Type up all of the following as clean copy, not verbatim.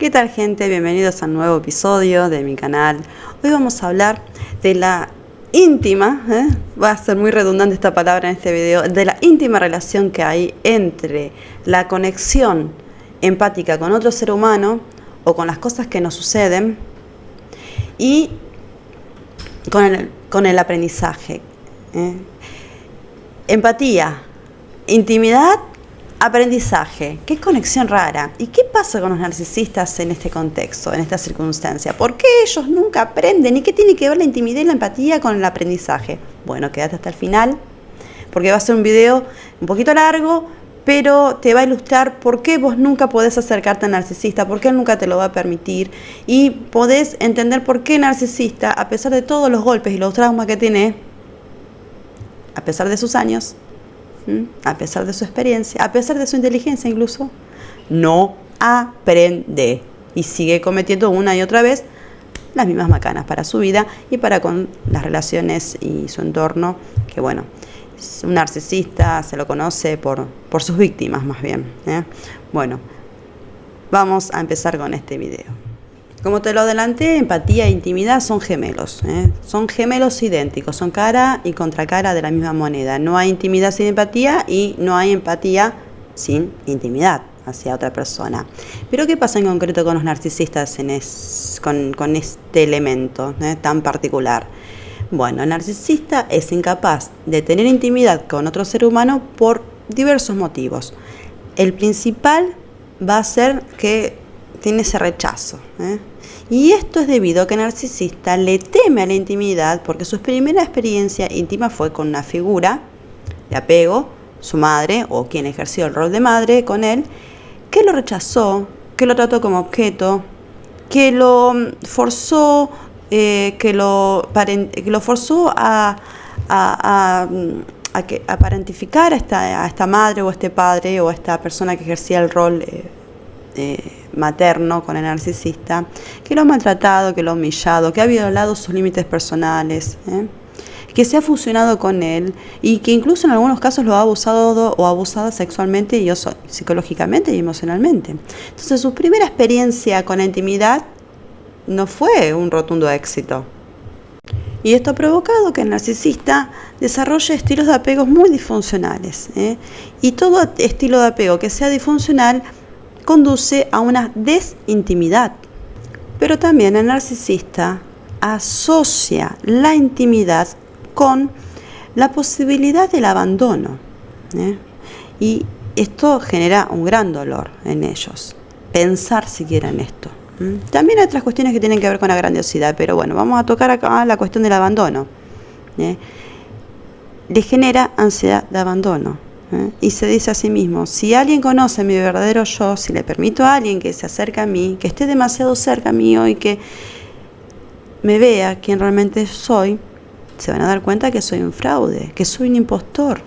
¿Qué tal, gente? Bienvenidos a un nuevo episodio de mi canal. Hoy vamos a hablar de la íntima, va a ser muy redundante esta palabra en este video, de la íntima relación que hay entre la conexión empática con otro ser humano o con las cosas que nos suceden y con el aprendizaje. Empatía, intimidad, aprendizaje. Qué conexión rara. ¿Y qué pasa con los narcisistas en este contexto, en esta circunstancia? ¿Por qué ellos nunca aprenden? ¿Y qué tiene que ver la intimidad y la empatía con el aprendizaje? Bueno, quédate hasta el final, porque va a ser un video un poquito largo, pero te va a ilustrar por qué vos nunca podés acercarte al narcisista, por qué él nunca te lo va a permitir, y podés entender por qué el narcisista, a pesar de todos los golpes y los traumas que tiene, a pesar de sus años, a pesar de su experiencia, a pesar de su inteligencia incluso, no aprende y sigue cometiendo una y otra vez las mismas macanas para su vida y para con las relaciones y su entorno, que bueno, un narcisista se lo conoce por sus víctimas más bien, Bueno, vamos a empezar con este video. Como te lo adelanté, empatía e intimidad son gemelos, son gemelos idénticos, son cara y contracara de la misma moneda. No hay intimidad sin empatía y no hay empatía sin intimidad hacia otra persona. Pero ¿qué pasa en concreto con los narcisistas con este elemento tan particular? Bueno, el narcisista es incapaz de tener intimidad con otro ser humano por diversos motivos. El principal va a ser que tiene ese rechazo, Y esto es debido a que el narcisista le teme a la intimidad porque su primera experiencia íntima fue con una figura de apego, su madre o quien ejerció el rol de madre con él, que lo rechazó, que lo trató como objeto, que lo forzó, a parentificar a esta madre o a este padre o a esta persona que ejercía el rol materno con el narcisista, que lo ha maltratado, que lo ha humillado, que ha violado sus límites personales, que se ha fusionado con él y que incluso en algunos casos lo ha abusado o abusado sexualmente y psicológicamente y emocionalmente. Entonces su primera experiencia con la intimidad no fue un rotundo éxito. Y esto ha provocado que el narcisista desarrolle estilos de apego muy disfuncionales, Y todo estilo de apego que sea disfuncional conduce a una desintimidad. Pero también el narcisista asocia la intimidad con la posibilidad del abandono, y esto genera un gran dolor en ellos, pensar siquiera en esto. También hay otras cuestiones que tienen que ver con la grandiosidad, pero bueno, vamos a tocar acá la cuestión del abandono. Le genera ansiedad de abandono. Y se dice a sí mismo, si alguien conoce mi verdadero yo, si le permito a alguien que se acerque a mí, que esté demasiado cerca mío y que me vea quién realmente soy, se van a dar cuenta que soy un fraude, que soy un impostor.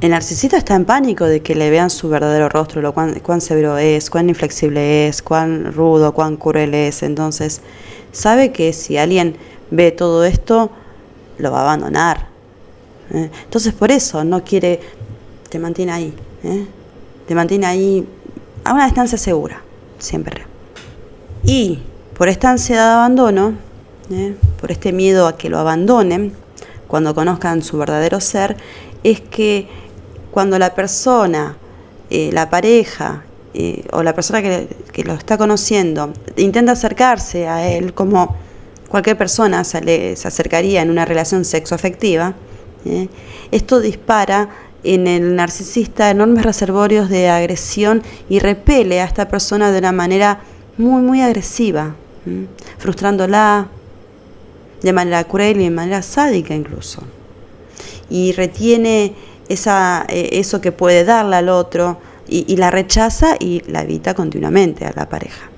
El narcisista está en pánico de que le vean su verdadero rostro, cuán severo es, cuán inflexible es, cuán rudo, cuán cruel es. Entonces sabe que si alguien ve todo esto, lo va a abandonar. Entonces por eso no quiere, te mantiene ahí, te mantiene ahí a una distancia segura, siempre. Y por esta ansiedad de abandono, por este miedo a que lo abandonen cuando conozcan su verdadero ser, es que cuando la persona, la pareja o la persona que lo está conociendo intenta acercarse a él como cualquier persona se acercaría en una relación sexoafectiva, esto dispara en el narcisista enormes reservorios de agresión y repele a esta persona de una manera muy, muy agresiva, frustrándola de manera cruel y de manera sádica incluso. Y retiene eso que puede darle al otro y la rechaza y la evita continuamente a la pareja.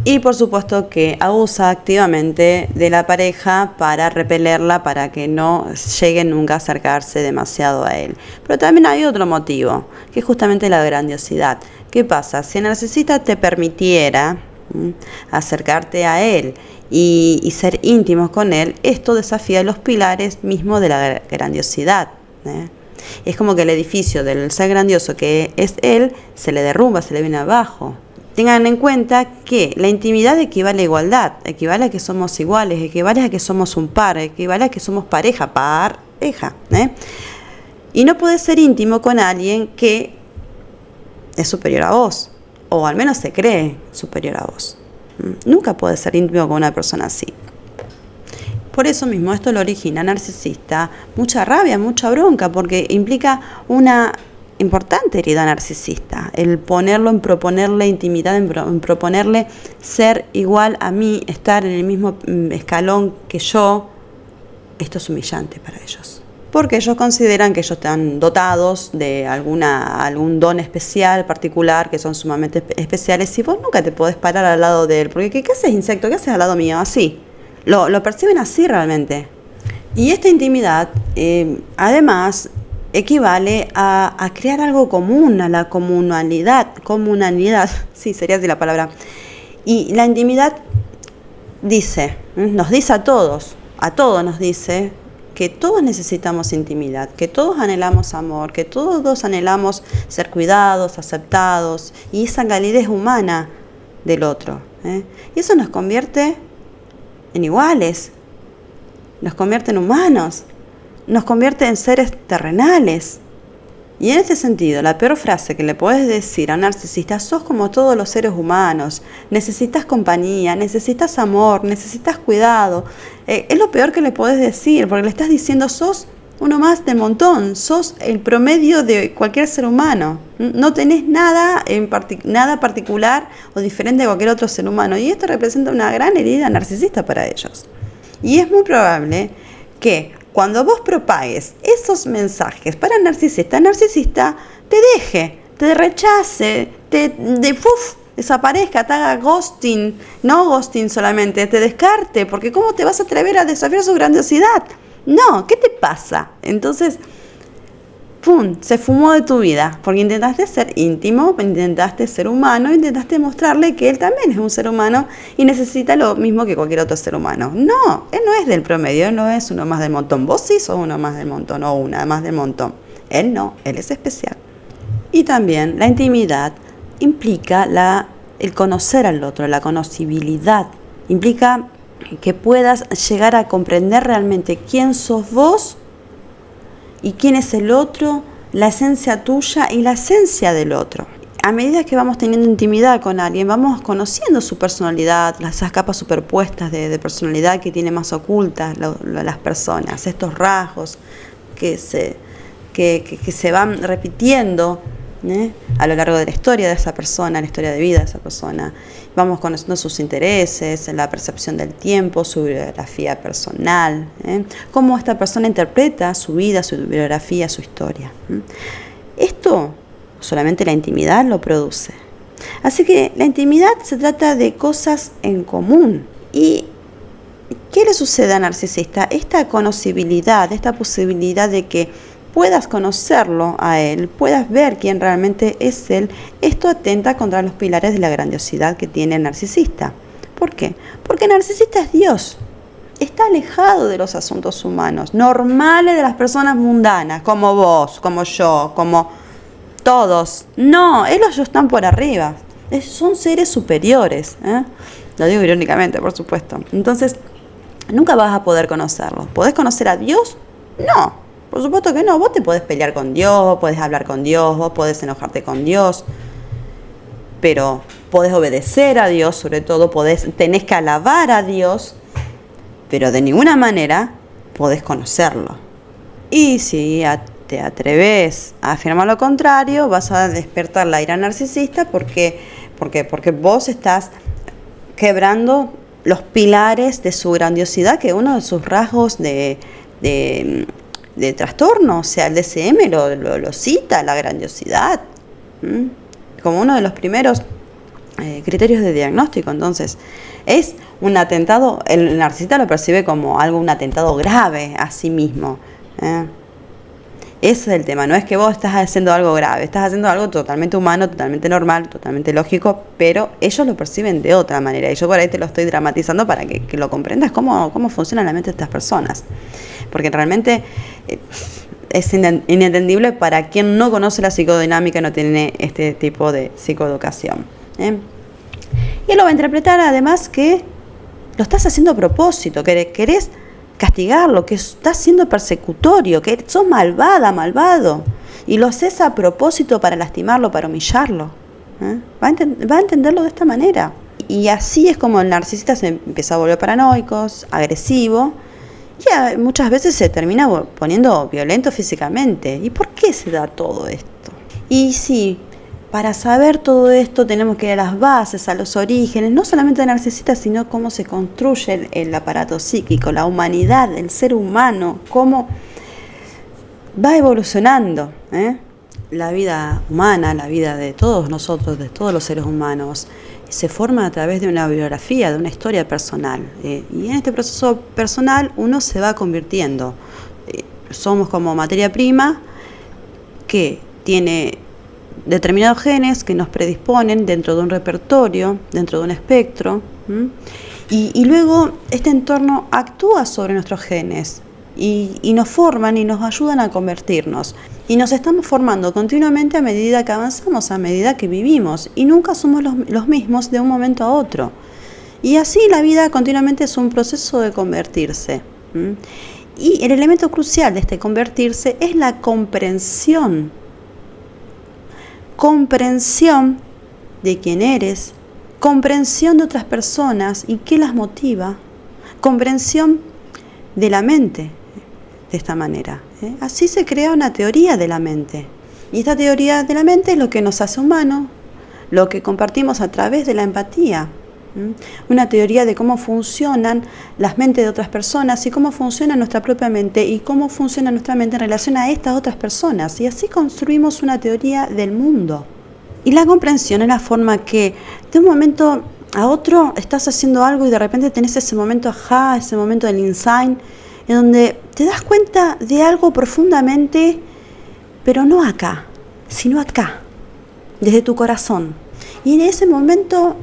Y por supuesto que abusa activamente de la pareja para repelerla, para que no llegue nunca a acercarse demasiado a él. Pero también hay otro motivo, que es justamente la grandiosidad. ¿Qué pasa? Si el narcisista te permitiera acercarte a él y ser íntimos con él, esto desafía los pilares mismos de la grandiosidad. Es como que el edificio del ser grandioso que es él se le derrumba, se le viene abajo. tengan en cuenta que la intimidad equivale a igualdad, equivale a que somos iguales, equivale a que somos un par, equivale a que somos pareja, Y no puedes ser íntimo con alguien que es superior a vos, o al menos se cree superior a vos. Nunca puedes ser íntimo con una persona así. Por eso mismo esto lo origina narcisista, mucha rabia, mucha bronca, porque implica una importante herida narcisista, el ponerlo en proponerle intimidad, en proponerle ser igual a mí, estar en el mismo escalón que yo. Esto es humillante para ellos, porque ellos consideran que ellos están dotados de algún don especial, particular, que son sumamente especiales, y vos nunca te podés parar al lado de él, porque ¿qué haces, insecto? ¿Qué haces al lado mío? Así, lo perciben así realmente. Y esta intimidad, además, equivale a crear algo común, a la comunalidad, sí, sería así la palabra. Y la intimidad nos dice a todos nos dice que todos necesitamos intimidad, que todos anhelamos amor, que todos anhelamos ser cuidados, aceptados, y esa calidez humana del otro. Y eso nos convierte en iguales, nos convierte en humanos, nos convierte en seres terrenales. Y en este sentido, la peor frase que le puedes decir a un narcisista: sos como todos los seres humanos, necesitas compañía, necesitas amor, necesitas cuidado. Es lo peor que le podés decir, porque le estás diciendo: sos uno más del montón, sos el promedio de cualquier ser humano. No tenés nada particular o diferente de cualquier otro ser humano. Y esto representa una gran herida narcisista para ellos. Y es muy probable que cuando vos propagues esos mensajes para el narcisista te deje, te rechace, desaparezca, te haga ghosting, no ghosting solamente, te descarte, porque ¿cómo te vas a atrever a desafiar su grandiosidad? No, ¿qué te pasa? Entonces, se fumó de tu vida, porque intentaste ser íntimo, intentaste ser humano, intentaste mostrarle que él también es un ser humano y necesita lo mismo que cualquier otro ser humano. No, él no es del promedio, él no es uno más del montón. Vos sí sos uno más del montón o una más del montón. Él no, él es especial. Y también la intimidad implica el conocer al otro, la conocibilidad. Implica que puedas llegar a comprender realmente quién sos vos y quién es el otro, la esencia tuya y la esencia del otro. A medida que vamos teniendo intimidad con alguien, vamos conociendo su personalidad, esas capas superpuestas de personalidad que tiene más ocultas las personas, estos rasgos que se van repitiendo a lo largo de la historia de esa persona, la historia de vida de esa persona. Vamos conociendo sus intereses, la percepción del tiempo, su biografía personal, cómo esta persona interpreta su vida, su biografía, su historia. Esto solamente la intimidad lo produce. Así que la intimidad se trata de cosas en común. ¿Y qué le sucede al narcisista? Esta conocibilidad, esta posibilidad de que puedas conocerlo a él, puedas ver quién realmente es él, esto atenta contra los pilares de la grandiosidad que tiene el narcisista. ¿Por qué? Porque el narcisista es Dios. Está alejado de los asuntos humanos, normales de las personas mundanas, como vos, como yo, como todos. No, ellos están por arriba. Son seres superiores. Lo digo irónicamente, por supuesto. Entonces, nunca vas a poder conocerlos. ¿Podés conocer a Dios? No. Por supuesto que no, vos te podés pelear con Dios, vos podés hablar con Dios, vos podés enojarte con Dios, pero podés obedecer a Dios, sobre todo tenés que alabar a Dios, pero de ninguna manera podés conocerlo. Y si te atreves a afirmar lo contrario, vas a despertar la ira narcisista porque vos estás quebrando los pilares de su grandiosidad, que uno de sus rasgos de trastorno, o sea, el DSM lo cita, la grandiosidad, como uno de los primeros criterios de diagnóstico. Entonces, es un atentado, el narcisista lo percibe como un atentado grave a sí mismo. Ese es el tema, no es que vos estás haciendo algo grave, estás haciendo algo totalmente humano, totalmente normal, totalmente lógico, pero ellos lo perciben de otra manera. Y yo por ahí te lo estoy dramatizando para que lo comprendas cómo funciona la mente de estas personas. Porque realmente es inentendible para quien no conoce la psicodinámica y no tiene este tipo de psicoeducación. Y él lo va a interpretar además que lo estás haciendo a propósito, que querés castigarlo, que estás siendo persecutorio, que sos malvada, malvado. Y lo haces a propósito para lastimarlo, para humillarlo. Va a entenderlo de esta manera. Y así es como el narcisista se empieza a volver paranoico, agresivo, y muchas veces se termina poniendo violento físicamente. ¿Y por qué se da todo esto? Y sí, para saber todo esto tenemos que ir a las bases, a los orígenes, no solamente del narcisista, sino cómo se construye el aparato psíquico, la humanidad, el ser humano, cómo va evolucionando, La vida humana, la vida de todos nosotros, de todos los seres humanos, se forma a través de una biografía, de una historia personal. Y en este proceso personal uno se va convirtiendo. Somos como materia prima que tiene determinados genes que nos predisponen dentro de un repertorio, dentro de un espectro. Y luego este entorno actúa sobre nuestros genes y nos forman y nos ayudan a convertirnos. Y nos estamos formando continuamente a medida que avanzamos, a medida que vivimos. Y nunca somos los mismos de un momento a otro. Y así la vida continuamente es un proceso de convertirse. Y el elemento crucial de este convertirse es la comprensión. Comprensión de quién eres, comprensión de otras personas y qué las motiva, comprensión de la mente. De esta manera. Así se crea una teoría de la mente. Y esta teoría de la mente es lo que nos hace humanos, lo que compartimos a través de la empatía. Una teoría de cómo funcionan las mentes de otras personas y cómo funciona nuestra propia mente y cómo funciona nuestra mente en relación a estas otras personas. Y así construimos una teoría del mundo. Y la comprensión es la forma que de un momento a otro estás haciendo algo y de repente tenés ese momento ajá, ese momento del insight, en donde te das cuenta de algo profundamente, pero no acá, sino acá, desde tu corazón. Y en ese momento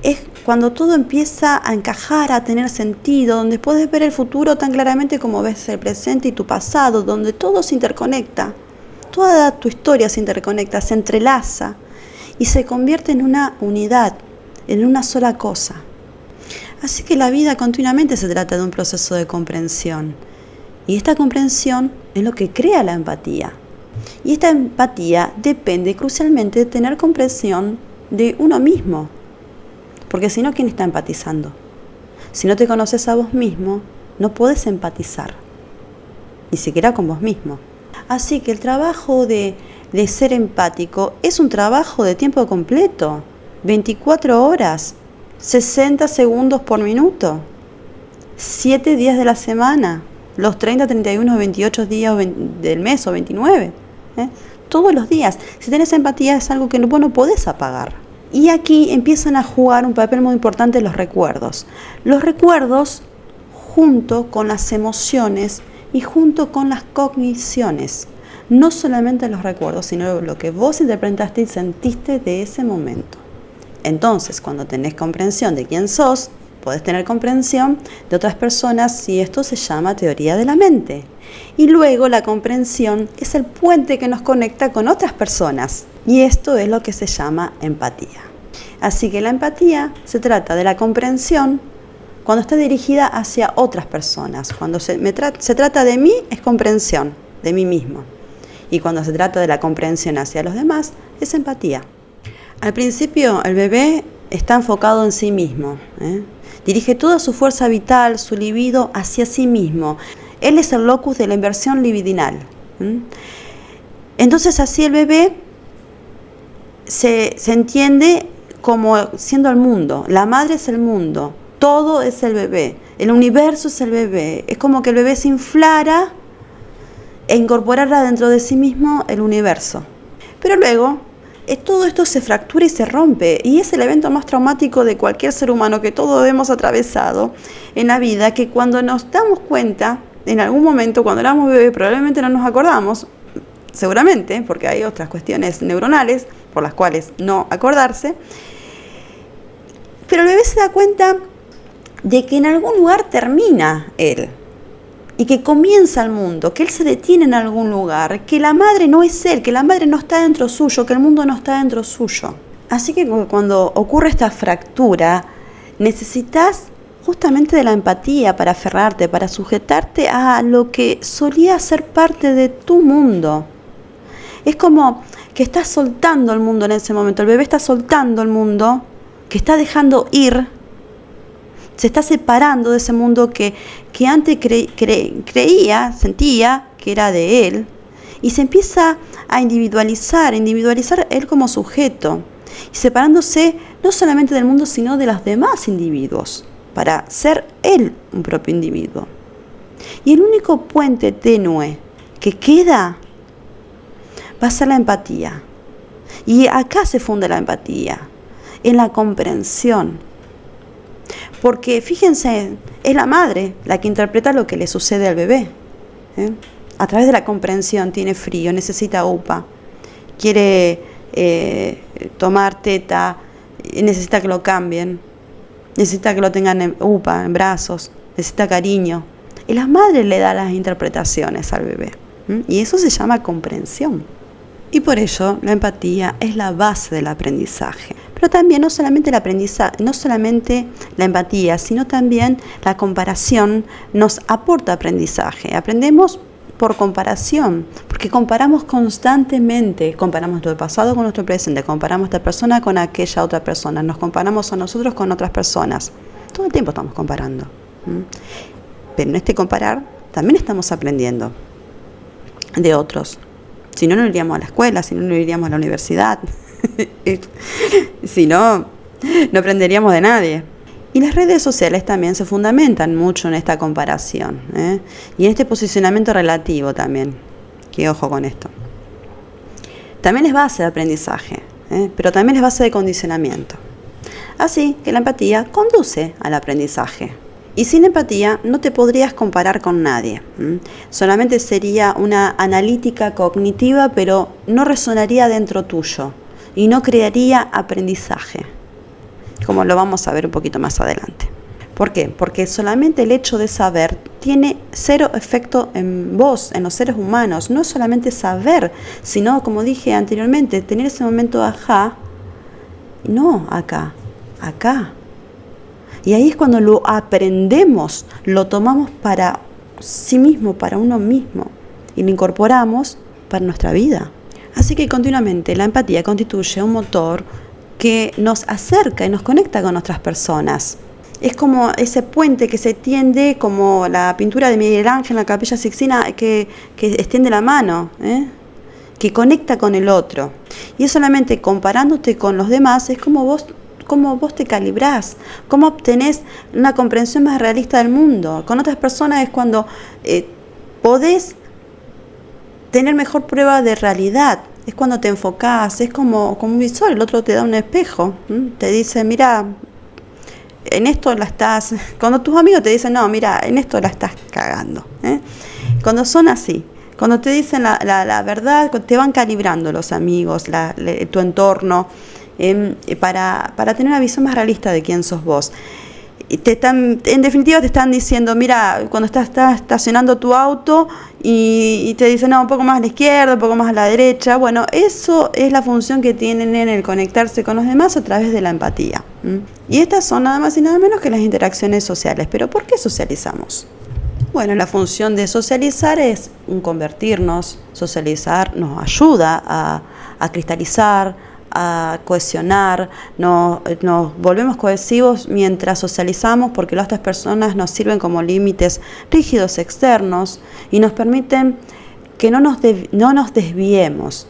es cuando todo empieza a encajar, a tener sentido, donde puedes ver el futuro tan claramente como ves el presente y tu pasado, donde todo se interconecta, toda tu historia se interconecta, se entrelaza y se convierte en una unidad, en una sola cosa. Así que la vida continuamente se trata de un proceso de comprensión. Y esta comprensión es lo que crea la empatía. Y esta empatía depende crucialmente de tener comprensión de uno mismo. Porque si no, ¿quién está empatizando? Si no te conoces a vos mismo, no podés empatizar. Ni siquiera con vos mismo. Así que el trabajo de ser empático es un trabajo de tiempo completo. 24 horas. 60 segundos por minuto, 7 días de la semana, los 30, 31, 28 días del mes o 29, todos los días. Si tenés empatía es algo que vos no podés apagar. Y aquí empiezan a jugar un papel muy importante los recuerdos. Los recuerdos junto con las emociones y junto con las cogniciones. No solamente los recuerdos, sino lo que vos interpretaste y sentiste de ese momento. Entonces, cuando tenés comprensión de quién sos, podés tener comprensión de otras personas y esto se llama teoría de la mente. Y luego la comprensión es el puente que nos conecta con otras personas y esto es lo que se llama empatía. Así que la empatía se trata de la comprensión cuando está dirigida hacia otras personas. Cuando se trata de mí es comprensión de mí mismo y cuando se trata de la comprensión hacia los demás es empatía. Al principio el bebé está enfocado en sí mismo, dirige toda su fuerza vital, su libido hacia sí mismo. Él es el locus de la inversión libidinal. Entonces así el bebé se entiende como siendo el mundo, la madre es el mundo, todo es el bebé, el universo es el bebé. Es como que el bebé se inflara e incorporara dentro de sí mismo el universo. Pero luego todo esto se fractura y se rompe y es el evento más traumático de cualquier ser humano que todos hemos atravesado en la vida, que cuando nos damos cuenta, en algún momento cuando éramos bebés probablemente no nos acordamos, seguramente, porque hay otras cuestiones neuronales por las cuales no acordarse, pero el bebé se da cuenta de que en algún lugar termina él y que comienza el mundo, que él se detiene en algún lugar, que la madre no es él, que la madre no está dentro suyo, que el mundo no está dentro suyo. Así que cuando ocurre esta fractura, necesitas justamente de la empatía para aferrarte, para sujetarte a lo que solía ser parte de tu mundo. Es como que estás soltando el mundo en ese momento, el bebé está soltando el mundo, que está dejando ir, se está separando de ese mundo que antes creía, sentía que era de él, y se empieza a individualizar él como sujeto, y separándose no solamente del mundo, sino de los demás individuos, para ser él un propio individuo. Y el único puente tenue que queda va a ser la empatía. Y acá se funde la empatía, en la comprensión. Porque fíjense, es la madre la que interpreta lo que le sucede al bebé. A través de la comprensión, tiene frío, necesita UPA, quiere tomar teta, necesita que lo cambien, necesita que lo tengan en UPA, en brazos, necesita cariño. Y la madre le da las interpretaciones al bebé. Y eso se llama comprensión. Y por ello la empatía es la base del aprendizaje. Pero también no solamente la empatía, sino también la comparación nos aporta aprendizaje. Aprendemos por comparación, porque comparamos constantemente, comparamos nuestro pasado con nuestro presente, comparamos a esta persona con aquella otra persona, nos comparamos a nosotros con otras personas. Todo el tiempo estamos comparando. Pero en este comparar también estamos aprendiendo de otros. Si no, no iríamos a la escuela, si no, no iríamos a la universidad. Si no, no aprenderíamos de nadie. Y las redes sociales también se fundamentan mucho en esta comparación, y en este posicionamiento relativo también. Que ojo con esto. También es base de aprendizaje, pero también es base de condicionamiento. Así que la empatía conduce al aprendizaje. Y sin empatía no te podrías comparar con nadie. Solamente sería una analítica cognitiva, pero no resonaría dentro tuyo y no crearía aprendizaje, como lo vamos a ver un poquito más adelante. ¿Por qué? Porque solamente el hecho de saber tiene cero efecto en vos, en los seres humanos. No es solamente saber, sino, como dije anteriormente, tener ese momento ajá, no acá. Y ahí es cuando lo aprendemos, lo tomamos para sí mismo, para uno mismo, y lo incorporamos para nuestra vida. Así que continuamente la empatía constituye un motor que nos acerca y nos conecta con otras personas. Es como ese puente que se tiende, como la pintura de Miguel Ángel en la Capilla Sixtina, que extiende la mano, que conecta con el otro. Y es solamente comparándote con los demás, es como vos te calibrás, cómo obtenés una comprensión más realista del mundo. Con otras personas es cuando podés tener mejor prueba de realidad, es cuando te enfocás, es como un visor, el otro te da un espejo, te dice, mira, en esto la estás, cuando tus amigos te dicen, no, mira, en esto la estás cagando, cuando son así, cuando te dicen la verdad, te van calibrando los amigos, tu entorno, para tener una visión más realista de quién sos vos. En definitiva te están diciendo, mira, cuando estás estacionando tu auto y te dicen, no, un poco más a la izquierda, un poco más a la derecha. Bueno, eso es la función que tienen en el conectarse con los demás a través de la empatía. Y estas son nada más y nada menos que las interacciones sociales. ¿Pero por qué socializamos? Bueno, la función de socializar es un convertirnos. Socializar nos ayuda a cristalizar, a cohesionar, nos volvemos cohesivos mientras socializamos, porque las otras personas nos sirven como límites rígidos externos y nos permiten que no nos desviemos,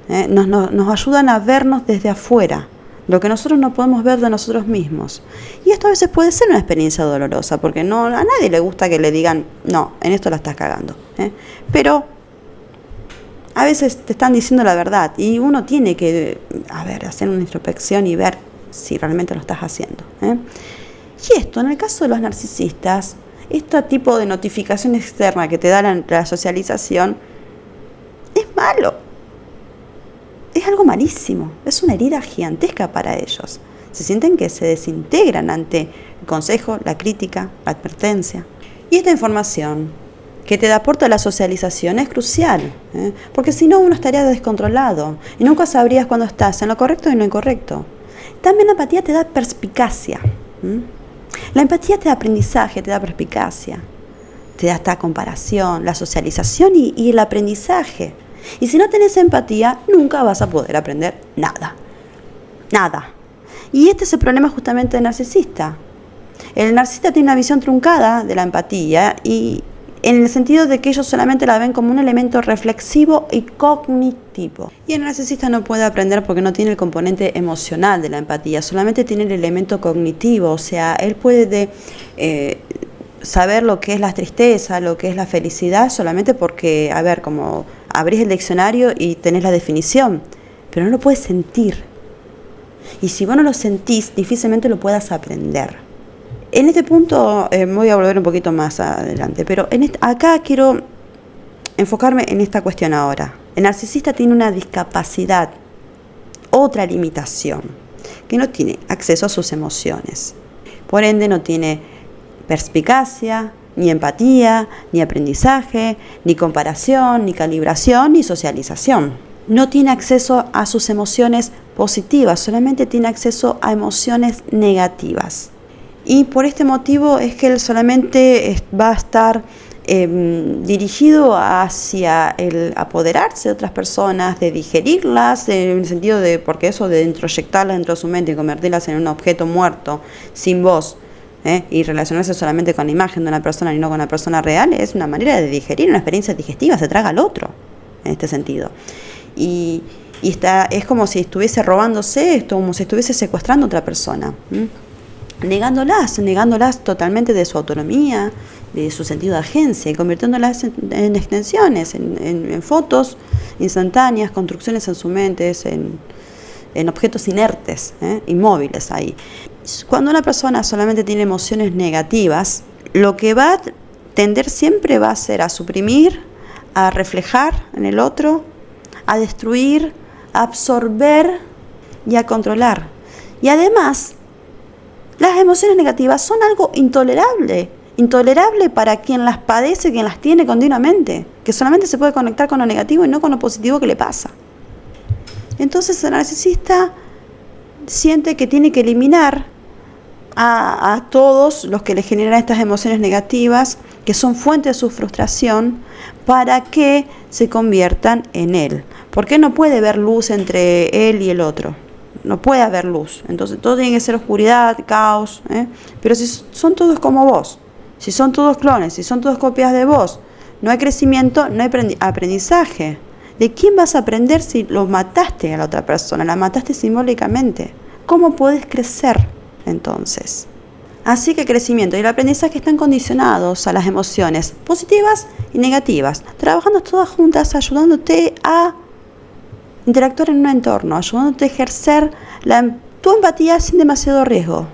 nos ayudan a vernos desde afuera, lo que nosotros no podemos ver de nosotros mismos. Y esto a veces puede ser una experiencia dolorosa, porque a nadie le gusta que le digan, no, en esto la estás cagando, pero a veces te están diciendo la verdad y uno tiene que hacer una introspección y ver si realmente lo estás haciendo. Y esto, en el caso de los narcisistas, este tipo de notificación externa que te da la socialización es malo. Es algo malísimo. Es una herida gigantesca para ellos. Se sienten que se desintegran ante el consejo, la crítica, la advertencia. Y esta información que te aporta la socialización es crucial, porque si no uno estaría descontrolado y nunca sabrías cuándo estás en lo correcto y en lo incorrecto. También la empatía te da perspicacia. La empatía te da aprendizaje, te da perspicacia, te da esta comparación, la socialización y el aprendizaje. Y si no tenés empatía, nunca vas a poder aprender nada. Nada. Y este es el problema justamente del narcisista. El narcisista tiene una visión truncada de la empatía y en el sentido de que ellos solamente la ven como un elemento reflexivo y cognitivo. Y el narcisista no puede aprender porque no tiene el componente emocional de la empatía, solamente tiene el elemento cognitivo, o sea, él puede saber lo que es la tristeza, lo que es la felicidad, solamente porque, como abrís el diccionario y tenés la definición, pero no lo puedes sentir. Y si vos no lo sentís, difícilmente lo puedas aprender. En este punto voy a volver un poquito más adelante, pero acá quiero enfocarme en esta cuestión ahora. El narcisista tiene una discapacidad, otra limitación, que no tiene acceso a sus emociones. Por ende, no tiene perspicacia, ni empatía, ni aprendizaje, ni comparación, ni calibración, ni socialización. No tiene acceso a sus emociones positivas, solamente tiene acceso a emociones negativas. Y por este motivo es que él solamente va a estar dirigido hacia el apoderarse de otras personas, de digerirlas, en el sentido de, porque eso de introyectarlas dentro de su mente y convertirlas en un objeto muerto, sin voz, y relacionarse solamente con la imagen de una persona y no con una persona real, es una manera de digerir, una experiencia digestiva, se traga al otro, en este sentido. Y es como si estuviese robándose esto, como si estuviese secuestrando a otra persona, negándolas totalmente de su autonomía, de su sentido de agencia, y convirtiéndolas en extensiones, en fotos instantáneas, construcciones en su mente, en objetos inertes, inmóviles ahí. Cuando una persona solamente tiene emociones negativas, lo que va a tender siempre va a ser a suprimir, a reflejar en el otro, a destruir, a absorber y a controlar. Y además, las emociones negativas son algo intolerable para quien las padece, quien las tiene continuamente, que solamente se puede conectar con lo negativo y no con lo positivo que le pasa. Entonces el narcisista siente que tiene que eliminar a todos los que le generan estas emociones negativas, que son fuente de su frustración, para que se conviertan en él. Porque no puede ver luz entre él y el otro. No puede haber luz. Entonces todo tiene que ser oscuridad, caos. Pero si son todos como vos, si son todos clones, si son todas copias de vos, no hay crecimiento, no hay aprendizaje. ¿De quién vas a aprender si lo mataste a la otra persona? La mataste simbólicamente. ¿Cómo podés crecer entonces? Así que el crecimiento y el aprendizaje están condicionados a las emociones positivas y negativas, trabajando todas juntas, ayudándote a interactuar en un entorno, ayudándote a ejercer tu empatía sin demasiado riesgo.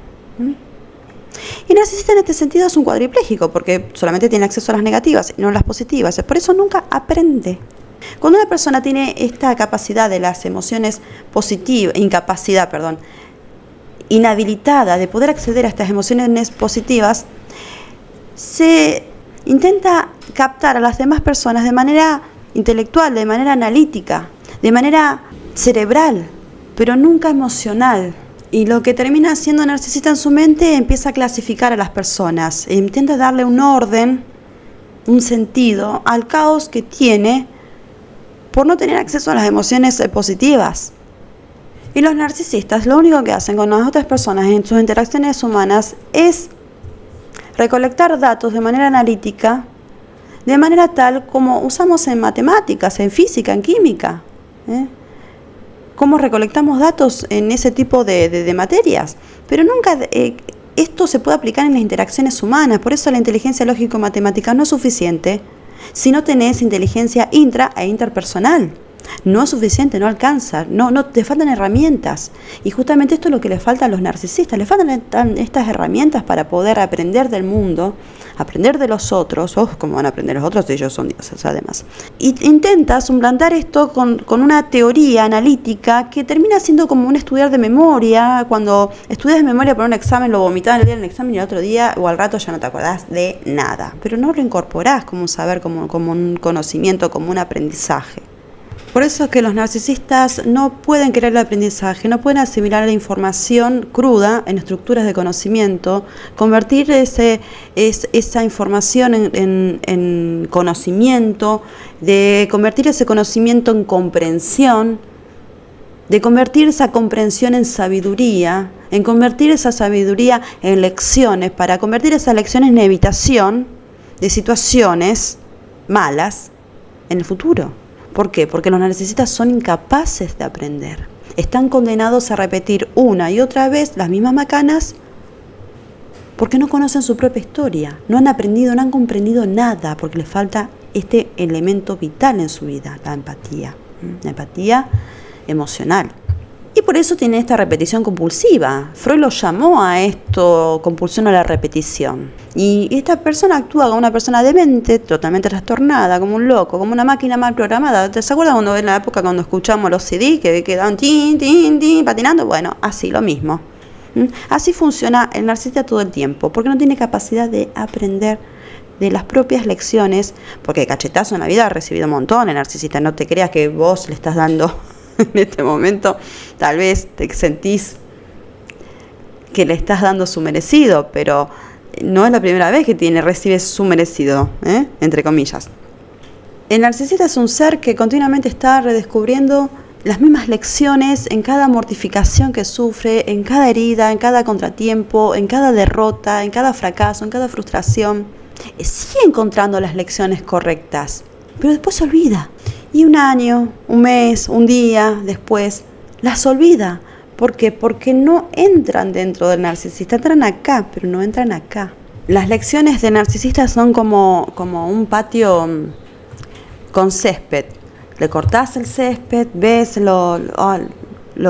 Y el narcisista en este sentido es un cuadripléjico, porque solamente tiene acceso a las negativas y no a las positivas, por eso nunca aprende. Cuando una persona tiene esta capacidad de las emociones positivas, inhabilitada de poder acceder a estas emociones positivas, se intenta captar a las demás personas de manera intelectual, de manera analítica, de manera cerebral, pero nunca emocional. Y lo que termina siendo narcisista en su mente, empieza a clasificar a las personas, e intenta darle un orden, un sentido al caos que tiene por no tener acceso a las emociones positivas. Y los narcisistas lo único que hacen con las otras personas en sus interacciones humanas es recolectar datos de manera analítica, de manera tal como usamos en matemáticas, en física, en química. Cómo recolectamos datos en ese tipo de materias. Pero nunca esto se puede aplicar en las interacciones humanas. Por eso la inteligencia lógico-matemática no es suficiente si no tenés inteligencia intra e interpersonal. No es suficiente, no alcanza, no te faltan herramientas. Y justamente esto es lo que le falta a los narcisistas. Les faltan estas herramientas para poder aprender del mundo, aprender de los otros. ¿Cómo van a aprender los otros si ellos son dioses además? Y intenta suplantar esto con una teoría analítica que termina siendo como un estudiar de memoria. Cuando estudias de memoria para un examen, lo vomitas el día del examen y el otro día o al rato ya no te acordás de nada. Pero no lo incorporás como un saber, como un conocimiento, como un aprendizaje. Por eso es que los narcisistas no pueden querer el aprendizaje, no pueden asimilar la información cruda en estructuras de conocimiento, convertir esa información en conocimiento, de convertir ese conocimiento en comprensión, de convertir esa comprensión en sabiduría, en convertir esa sabiduría en lecciones, para convertir esas lecciones en evitación de situaciones malas en el futuro. ¿Por qué? Porque los narcisistas son incapaces de aprender. Están condenados a repetir una y otra vez las mismas macanas porque no conocen su propia historia. No han aprendido, no han comprendido nada porque les falta este elemento vital en su vida, la empatía. La empatía emocional. Y por eso tiene esta repetición compulsiva. Freud lo llamó a esto compulsión a la repetición. Y esta persona actúa como una persona demente, totalmente trastornada, como un loco, como una máquina mal programada. ¿Te acuerdas cuando en la época cuando escuchamos los CD que quedaban tin, tin, tin, patinando? Bueno, así lo mismo. Así funciona el narcisista todo el tiempo, porque no tiene capacidad de aprender de las propias lecciones, porque cachetazo en la vida ha recibido un montón el narcisista. No te creas que vos le estás dando en este momento, tal vez te sentís que le estás dando su merecido, pero no es la primera vez que recibe su merecido, entre comillas. El narcisista es un ser que continuamente está redescubriendo las mismas lecciones en cada mortificación que sufre, en cada herida, en cada contratiempo, en cada derrota, en cada fracaso, en cada frustración. Sigue encontrando las lecciones correctas, pero después se olvida. Y un año, un mes, un día después, las olvida. ¿Por qué? Porque no entran dentro del narcisista. Entran acá, pero no entran acá. Las lecciones de narcisistas son como un patio con césped. Le cortás el césped, ves lo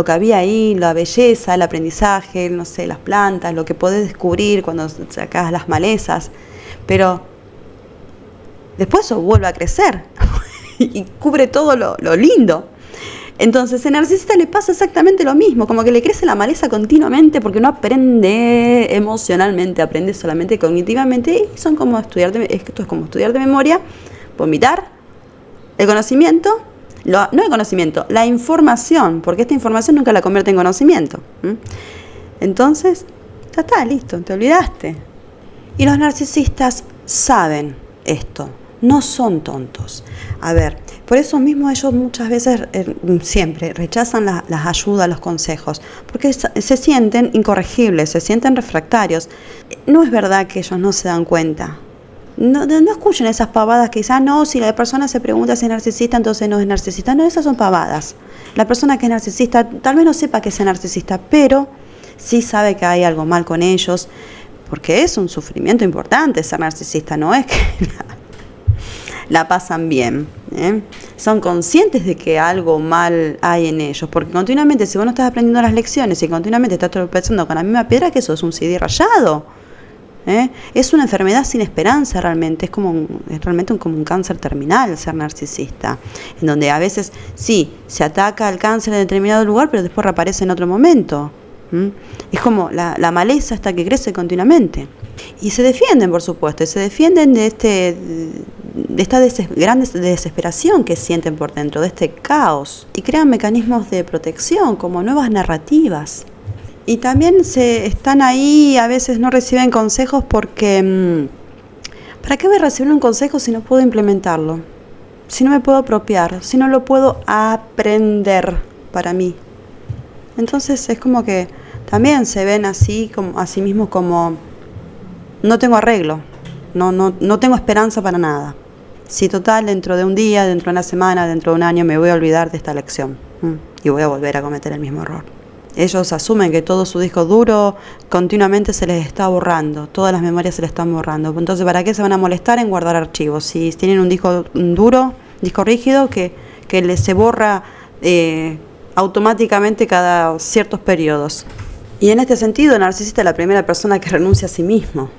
que había ahí, la belleza, el aprendizaje, no sé, las plantas, lo que podés descubrir cuando sacás las malezas. Pero después eso vuelve a crecer. Y cubre todo lo lindo. Entonces, al narcisista le pasa exactamente lo mismo, como que le crece la maleza continuamente porque no aprende emocionalmente, aprende solamente cognitivamente. Y son como esto es como estudiar de memoria, vomitar el conocimiento, no el conocimiento, la información, porque esta información nunca la convierte en conocimiento. Entonces, ya está, listo, te olvidaste. Y los narcisistas saben esto. No son tontos. A ver, por eso mismo ellos muchas veces, siempre, rechazan las ayudas, los consejos, porque se sienten incorregibles, se sienten refractarios. No es verdad que ellos no se dan cuenta. No escuchen esas pavadas que dicen, no, si la persona se pregunta si es narcisista, entonces no es narcisista. No, esas son pavadas. La persona que es narcisista tal vez no sepa que es narcisista, pero sí sabe que hay algo mal con ellos, porque es un sufrimiento importante ser narcisista, no es que la pasan bien, son conscientes de que algo mal hay en ellos, porque continuamente, si vos no estás aprendiendo las lecciones y continuamente estás tropezando con la misma piedra, que eso es un CD rayado, es una enfermedad sin esperanza realmente, es realmente como un cáncer terminal ser narcisista, en donde a veces sí, se ataca el cáncer en determinado lugar, pero después reaparece en otro momento. Es como la maleza hasta que crece continuamente. Y se defienden, por supuesto, y se defienden de esta gran desesperación que sienten por dentro, de este caos, y crean mecanismos de protección como nuevas narrativas. Y también están ahí, a veces no reciben consejos porque ¿para qué voy a recibir un consejo si no puedo implementarlo? Si no me puedo apropiar, si no lo puedo aprender para mí. Entonces es como que también se ven así, como a sí mismos como no tengo arreglo, no tengo esperanza para nada. Si total, dentro de un día, dentro de una semana, dentro de un año me voy a olvidar de esta lección y voy a volver a cometer el mismo error. Ellos asumen que todo su disco duro continuamente se les está borrando, todas las memorias se les están borrando. Entonces, ¿para qué se van a molestar en guardar archivos? Si tienen un disco duro, disco rígido, que se borra automáticamente cada ciertos periodos. Y en este sentido, el narcisista es la primera persona que renuncia a sí mismo,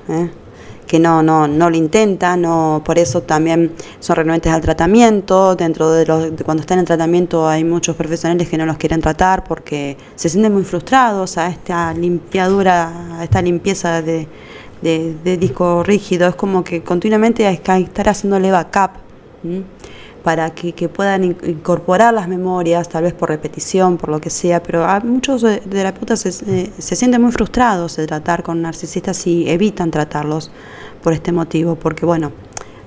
que no lo intenta, por eso también son renuentes al tratamiento. Dentro de cuando están en tratamiento hay muchos profesionales que no los quieren tratar porque se sienten muy frustrados a esta limpiadura, a esta limpieza de disco rígido. Es como que continuamente hay que estar haciéndole backup para que puedan incorporar las memorias, tal vez por repetición, por lo que sea, pero a muchos terapeutas se sienten muy frustrados de tratar con narcisistas y evitan tratarlos por este motivo, porque bueno,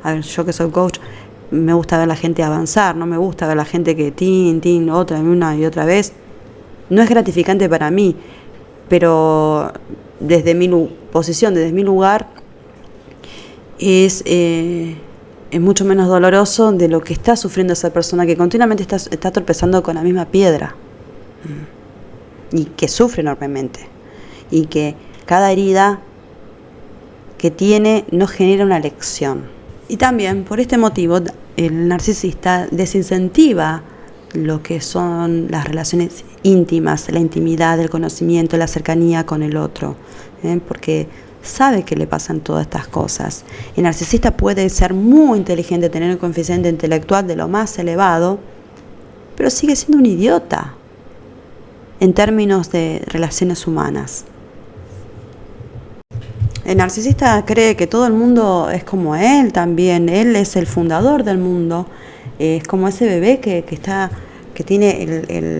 a ver, yo que soy coach, me gusta ver a la gente avanzar, no me gusta ver a la gente que una y otra vez. No es gratificante para mí, pero desde mi posición, desde mi lugar, es mucho menos doloroso de lo que está sufriendo esa persona que continuamente está tropezando con la misma piedra y que sufre enormemente y que cada herida que tiene no genera una lección. Y también por este motivo el narcisista desincentiva lo que son las relaciones íntimas, la intimidad, el conocimiento, la cercanía con el otro, porque sabe que le pasan todas estas cosas. El narcisista puede ser muy inteligente, tener un coeficiente intelectual de lo más elevado, pero sigue siendo un idiota en términos de relaciones humanas. El narcisista cree que todo el mundo es como él también, él es el fundador del mundo, es como ese bebé que tiene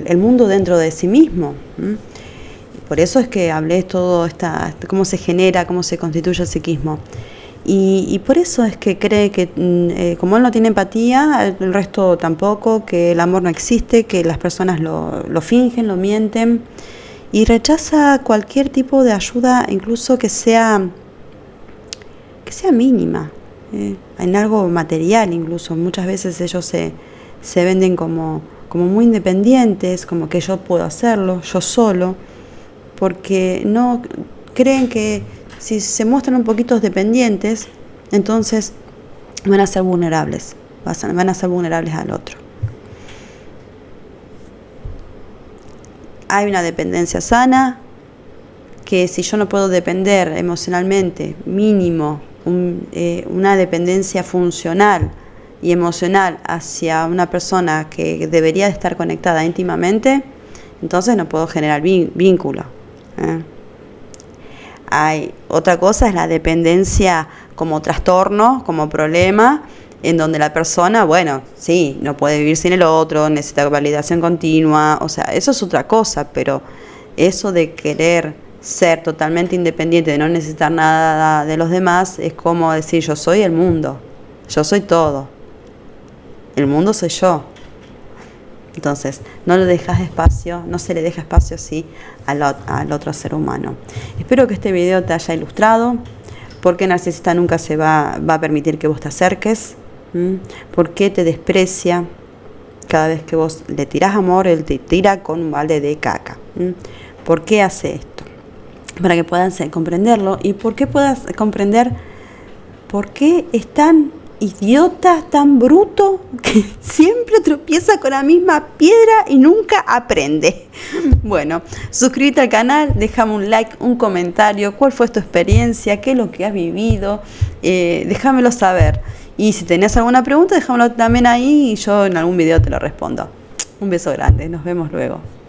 el mundo dentro de sí mismo. Por eso es que hablé todo cómo se genera, cómo se constituye el psiquismo. Y por eso es que cree que como él no tiene empatía, el resto tampoco, que el amor no existe, que las personas lo fingen, lo mienten, y rechaza cualquier tipo de ayuda, incluso que sea mínima, en algo material incluso. Muchas veces ellos se venden como muy independientes, como que yo puedo hacerlo, yo solo, porque no creen que si se muestran un poquito dependientes, entonces van a ser vulnerables, van a ser vulnerables al otro. Hay una dependencia sana, que si yo no puedo depender emocionalmente, mínimo, una dependencia funcional y emocional hacia una persona que debería de estar conectada íntimamente, entonces no puedo generar vínculo. Hay otra cosa, es la dependencia como trastorno, como problema, en donde la persona, bueno, sí, no puede vivir sin el otro, necesita validación continua, o sea, eso es otra cosa, pero eso de querer ser totalmente independiente, de no necesitar nada de los demás, es como decir, yo soy el mundo, yo soy todo, el mundo soy yo. Entonces, no le dejas espacio, no se le deja espacio así al otro ser humano. Espero que este video te haya ilustrado, porque el narcisista nunca se va a permitir que vos te acerques, porque te desprecia. Cada vez que vos le tirás amor, él te tira con un balde de caca. ¿Por qué hace esto? Para que puedas comprenderlo y por qué puedas comprender por qué es tan idiota, tan bruto, que siempre tropieza con la misma piedra y nunca aprende. Bueno, suscríbete al canal, déjame un like, un comentario, cuál fue tu experiencia, qué es lo que has vivido, déjamelo saber. Y si tenés alguna pregunta, déjamelo también ahí y yo en algún video te lo respondo. Un beso grande, nos vemos luego.